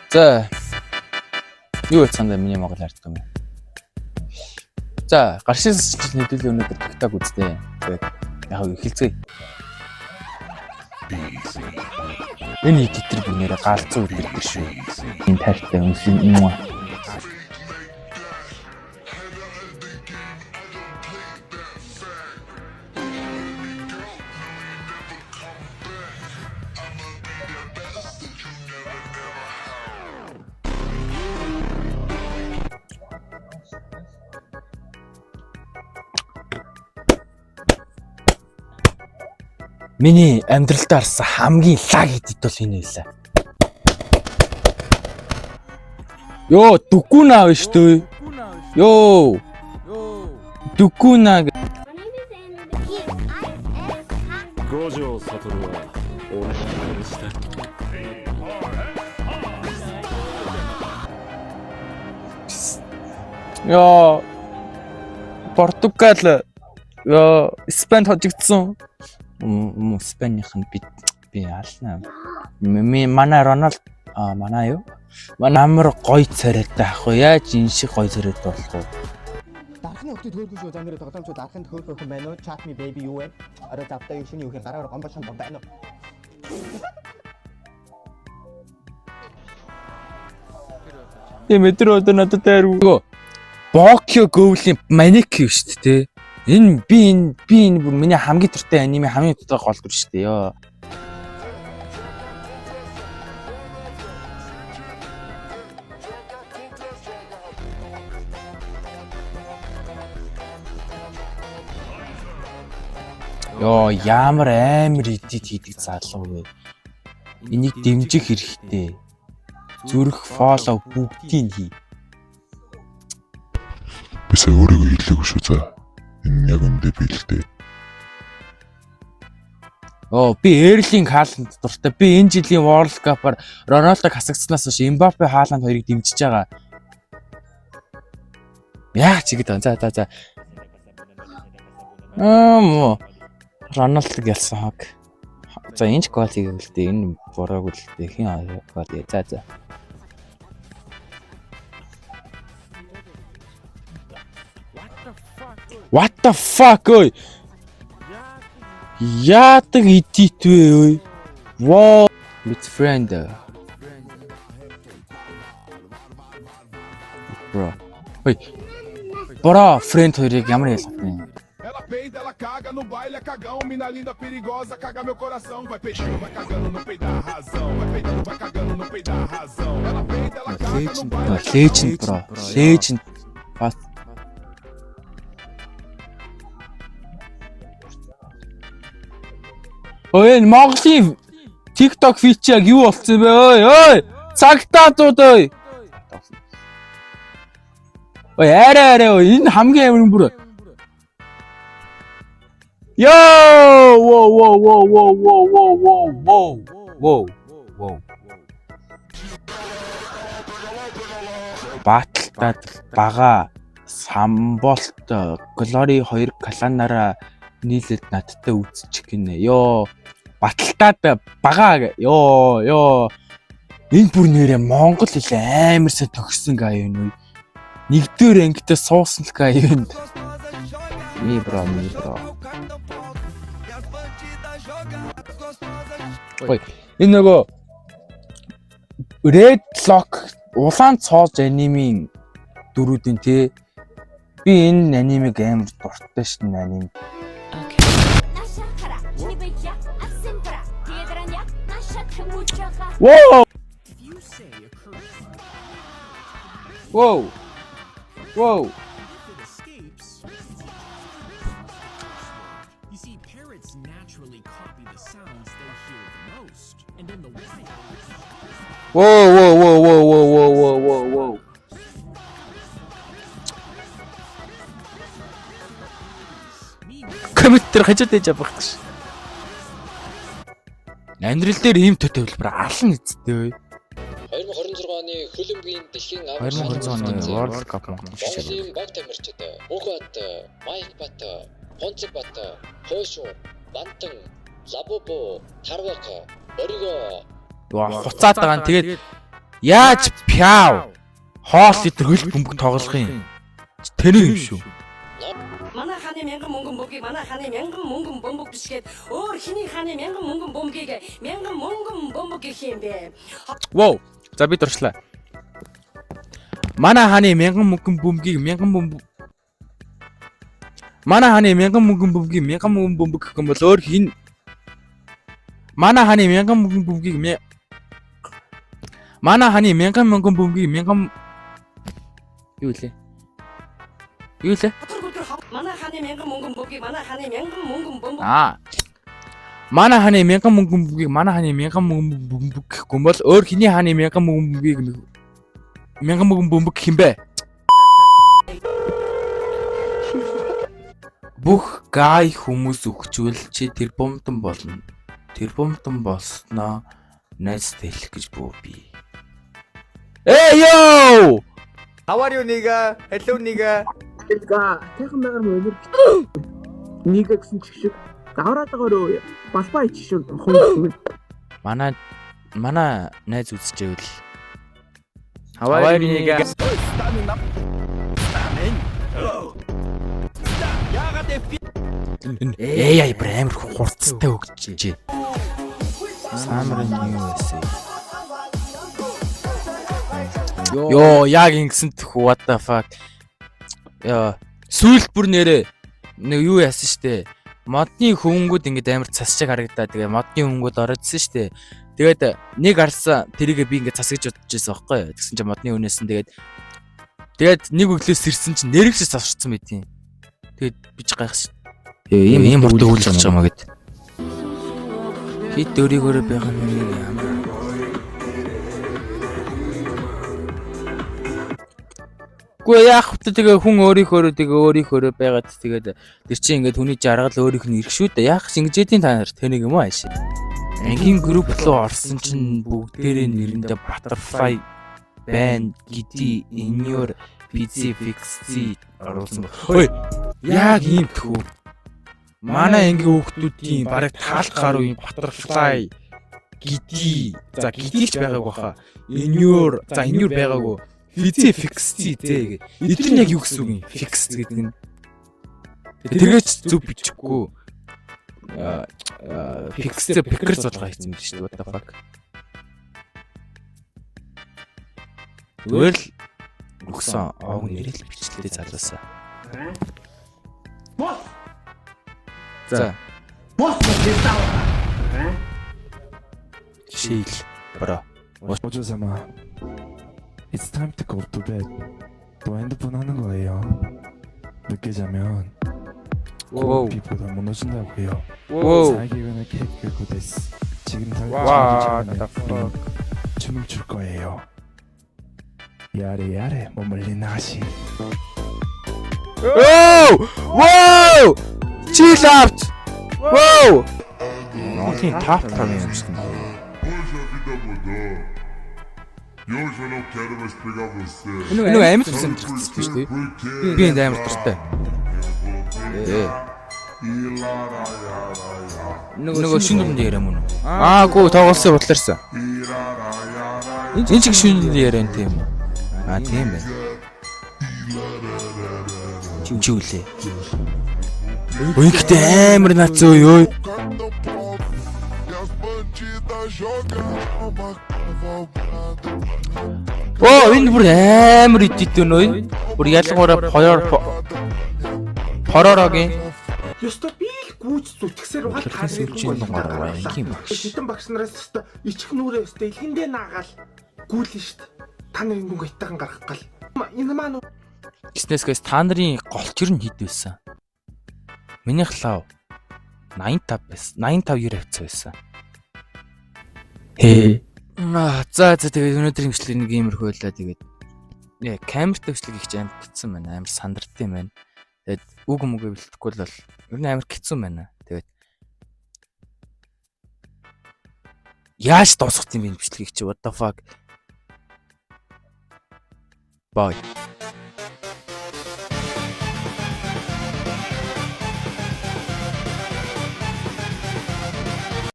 За. Юу яцгаанда миний Монгол ярьдаг юм. За, гаршаас нэдүүлээ өнөөдөр TikTok үзтээ. Тэгээд яг эхэлцгээе. Энэ эдитер бүгнээрээ галзуу үдирдэг шүү. Энэ таартай өмсөн юм. Миний амьдралдаа арсан хамгийн лаг эдит бол энэ байлаа. Йоо, дүгүүнаа биш үү? Йоо. Дүгүүнаа. Гожо Сатору ва ооноштой шта. Йоо. Португал. Йоо, Испани хожигдсон. Испаних нь би алнаа. Манай Роналд манай юу? Манай амар гоё царайтай ах уу? Яаж энэ шиг гоё царайтай болох вэ? Дарахны өгтөд хөөрхөн шүү зангэр тоглоомчууд дарахын хөөрхөн байна уу? Chat me baby юу вэ? Арай завтай юу шиний юу хэ гараар гомбошон байна уу? Метро одоо надад тааргүй. Бокио Гоулийн манеки шүү дээ. Энэ би бүр миний хамгийн туртай аниме хамгийн туртай гол дүр шүү дээ ёо. Ёо ямар амар эдит хийдэг залуу вэ. Энийг дэмжих хэрэгтэй. Зүрх фоллоу бүгдийг хий. Бисаа өөрийгөө хэлээгүй шүү за. Энэ яг үндэ биэлтэй. Би Эрлинг Хааланд дуртай. Би энэ жилийн World Cup-аар Роналдог хасагдсанаас хойш Мбаппе Хааланд хоёрыг дэмжиж байгаа. Яа ч ихэд за. Роналдог ялсан хаг. За энэ гол хийгэлтэй энэ бурууг үлдээ хин гол. За. What the fuck ой. Яадаг эдит вэ ой. Wow, it's friend. Bro, friend хоёрыг ямар ялгаатай. Ela peida, ela caga no baile, é cagão, mina linda, perigosa, caga meu coração, vai peidando, vai cagando no peito da razão, vai peidando, vai cagando no peito da razão. Ela peida, ela caga no baile. Legend bro. Legend. Fast. Ой, Монголын TikTok фич яг юу болцсон бэ? Ой, цагтаатууд ой. Ой, арай энэ хамгийн амар бүр. Йоо! Воу. Баталтад бага самболт Glory 2 кланаараа нийлээд надтай үзчих гинэ. Йоо. Баталтад бага ёо. Энэ бүр нэрээ Монгол хэл амар сайн төгссөн гай юу. Нэгдүгээр ангитай суусан л гай юу. Ми бро. Ой, энэ нөгөө Red Lock улаан цоож анимын дөрүүдийн те. Би энэ анимыг амар дуртай шин аним. Whoa! You see, parrots naturally copy the sounds they hear the most, and in the wild. Whoa. Компьютер хажууд ээж авах гэж. Амьдрал дээр ийм төлөвлөөр алан эцтэй. 2026 оны хөлбөмбөгийн дэлхийн 2026 оны World Cup Монголын баг тамирчид Мөнхбат, Майкбат, Понцбат, Хойшуу, Бантан, Лабобо, Тарвак, Бориго хуцаад байгаа нь тэгээд Яаж пяв хоол идэр хөл бөмбөг тоглох юм. Тэнийг юм шүү. манай хааны мянган мөнгөн бөмбөгийг манай хааны мянган мөнгөн бөмбөг бишгээд өөр хиний хааны мянган мөнгөн бөмбөгийг мянган мөнгөн бөмбөг гэх юм бэ. Вау. За би дурчлаа. Манай хааны мянган мөнгөн бөмбөгийг мянган бөмбөг Манай хааны мянган мөнгөн бөмбөгийг мянган мөнгөн бөмбөг гэх юм бол өөр хин Манай хааны мянган мөнгөн бөмбөгийг Манай хааны мянган мөнгөн бөмбөгийг мянган юу лээ? Юу лээ? Манай хааны мянган мөнгөн бөмбөгийг манай хааны мянган мөнгөн бөмбөг Манай хааны мянган мөнгөн бөмбөгийг манай хааны мянган мөнгөн бөмбөг гэхгүй бол өөр хиний хааны мянган мөнгөн бөмбөгийг мянган мөнгөн бөмбөг гэх юм бэ? Бүх гай хүмүүс өгчвөл чи тэр бомтон болно. Тэр бомтон болсноо найзтай хэлэх гэж бөө би. Эй ёо! How are you nigga? Hello nigga. Тэхэн байгаа юм өнөр нэг гэсэн чиг шиг давраад байгаа руу балбаа ич шиг хүн Манай найз үзчихвэл How are you nigga? AI амар хурцтай өгчээ. Самрын юу вэ? Йоо, яг ингэсэн төх what the fuck. Яа, сүүлд бүр нэрээ нэг юу яасан штэ. Модны хөнгүүд ингээд амар цасчиг харагдаад тэгээ модны хөнгүүд ороодсэн штэ. Тэгээд нэг арсан тэрийгээ би ингээд цас гэж бодож байсан байхгүй. Тэгсэн чинь модны өнөөс нь тэгээд нэг өглөөс сэрсэн чинь нэрэгчс авчирсан байдیں۔ Тэгээд би ч гайхсан. Ийм хурд өгүүлж байгаа юм аа гэд. Хит өөрийгөө байгаа юм ямар. Гүй яах вэ тэгээ хүн өөрийнхөө байгаад тэгээд тэр чинь ингээд хүний жаргал өөрийнх нь ирэх шүү дээ. Яах ч ингэж ядیں та нар тэнийг юм аа шээ. Ангийн групп руу орсон чинь бүгдээрээ нэрэндээ Butterfly Band Giddy Inyor PC Fixie оруулсан. Хөөе. Яг ийм тхүү. Манай ангийн хүүхдүүдийн бараг таалт гаруй юм Butterfly Giddy. За Giddy ч байгаагүй хаа. Inyor байгаагүй. PC Fixie зээ. Эдгээр нь яг юу гэсэн үг юм? Fix гэдэг нь. Тэргээч зөв бичихгүй. Fix-тэй Pickers болгоо хийсэн юм шүү дээ. What the fuck. Тэгэл өгсөн оог нэрэл бичлээ залуусаа. За. Шил бро. 오조사마. It's time to go to bed. 또 핸드폰 하는 거예요. 늦게 자면 와우. 피부가 무너진다고요. 와우. 사기근의 케이크 고데스. 지금 와, 달려주면 춤을 출 거예요. 야래 몸을 리나시. Wow! Chill out! Wow! Ontem tá pra mim. Hoje eu não quero mais pegar você. Não é muito sempre triste. Bem da muito triste. Нөгөө шинэ юм яриа мөн. Гүү тоглосон бодлоорсон. Энэ чиг шинэ яриа юм. Тийм байна. Чүлээ. Үегтэй амар нацаа ёо. Энэ бүр амар идэт өнөө. Бүр ялангуураа хоророгийн ёстой би л гүйж зүтгэсээр угаал хэдэн багш нараас ёстой ичих нүрээ ёстой илхэндээ наагаал гүйлэн штт. Та нарын гүн хайтахан гарах гал. Энэ маань Гиснэсгээс та нарын голчир нь хэд байсан? Минийх лав 85 байсан. 85 90 хавцаа байсан. За тэгээд өнөөдрийн бичлэг нэг иймэрхүү байлаа. Тэгээд камертай бичлэг их амар гитсэн байна. Амар сандарт юм байна. Тэгээд үг мөгээ бэлтгэхгүй бол ер нь амар гитсэн байна. Тэгээд яаж дуусгах юм бэ бичлэгийг чи what the fuck? Bye.